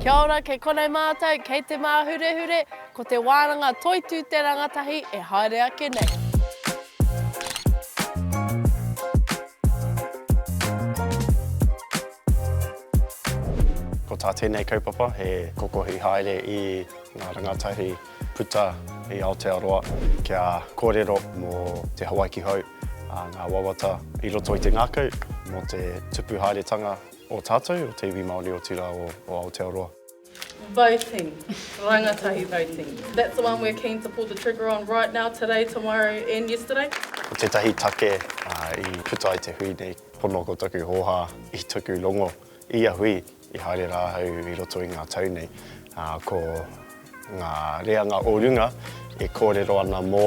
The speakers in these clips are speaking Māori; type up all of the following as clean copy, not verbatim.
Kia ora, kei konei mātou, kei te māhure, ko te wānanga Toitū te Rangatahi e haere ake nei. Ko tā tēnei kaupapa, he kokohi haere i ngā rangatahi puta i Aotearoa kia kōrero mō te Hawaii ki hau, ngā wawata i roto i te ngākau, mō te tupu haeretanga o tātou, o te iwi Māori o tira o Aotearoa. Voting, Rangatahi voting. That's the one we're keen to pull the trigger on right now, today, tomorrow and yesterday. Ko tētahi take i puta i te hui nei, pono ko taku hoha i tuku longo i a hui i haere rāhau i roto i ngā tau nei. Ko ngā reanga o runga e kōrero ana mō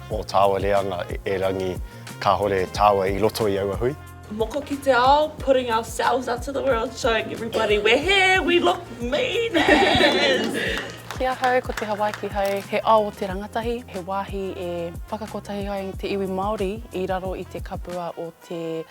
o tāua reanga e rangi ka hore tāua i roto i aua hui. Moko ki te ao, putting ourselves out to the world, showing everybody we're here, we look mean as! Kia hau ko te Hawaii ki hau, he ao o te rangatahi, he wāhi e whakakotahi ai te iwi Māori i raro i te kapua o te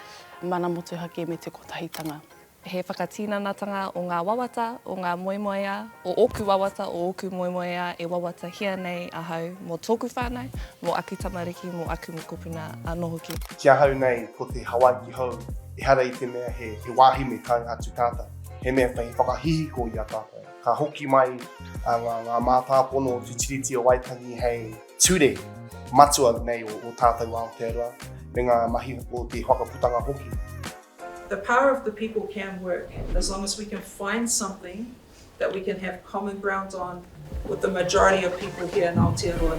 mana motuhake me te kotahitanga. He whakatīnanatanga o ngā wawata, o ngā moemoea, o oku wawata, o oku moemoea e wawata hia nei a hau mō tōku whānau, mō aku tamariki, mō aku mokopuna anō hoki. Kia hau nei ko te Hawaii ki hau, e hara i te mea he wāhi me kai atu tātou. He mea whai whakahihi ko i a tātou. Ka hoki mai ngā mātāpono o tiriti o Waitangi hei ture matua nei o tātou Aotearoa, me ngā mahi o te whakaputanga hoki. The power of the people can work as long as we can find something that we can have common ground on with the majority of people here in Aotearoa.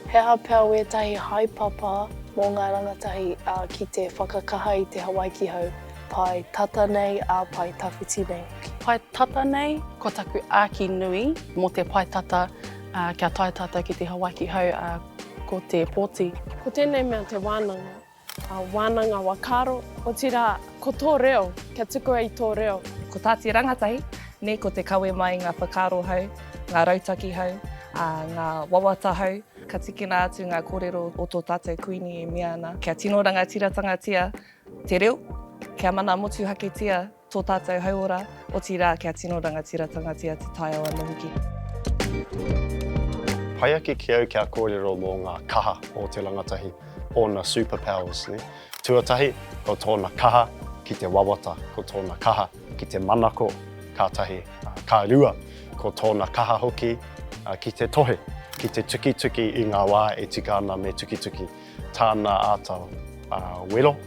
He hapea wētahi haipapa mō ngā rangatahi ki te whakakaha i te Hawaii ki hau. Pai tata nei a pai tawhiti nei. Pai tata nei, ko taku āki nui mō te pai tata kia tai tata ki te Hawaii ki hau ko te pōti. Ko tēnei mea te wānanga. Wānanga wakaro, o tira ko tō reo, kia tuku ai tō reo. Ko tāti rangatahi, ne ko te kawe mai ngā whakaro hau, ngā rautaki hau, ngā wawata hau, ka tikina atu ngā kōrero o tō tātou kuini e mea ana. Kia tino rangatiratanga tia te reo, kia mana motuhake tia tō tātou hauora, o tira kia tino rangatiratanga tia te tai o anō hoki. Pai ake ki au kia kōrero mō ngā kaha o te rangatahi, ona superpowers. Ne? Tuatahi, ko tōna kaha ki te wawata, ko tōna kaha ki te manako, kātahi ka rua, ko tōna kaha hoki ki te tohe, ki te tuki i ngā wā e tika ana me tuki. Tāna ātau wero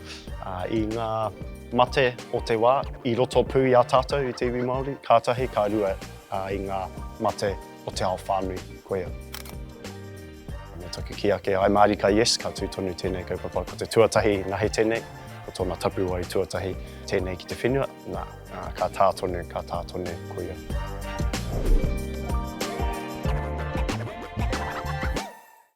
i ngā mate o te wā, i roto pū i a tātou i te iwi Māori, kātahi ka rua i ngā mate o te ao whānui koea. Taku ki ake ai Māori ka yes, ka tūtonu tēnei kaupapa. Ko te tuatahi nahe tēnei, ko tōna tapu ai tuatahi tēnei ki te whenua, ka tātonu koia.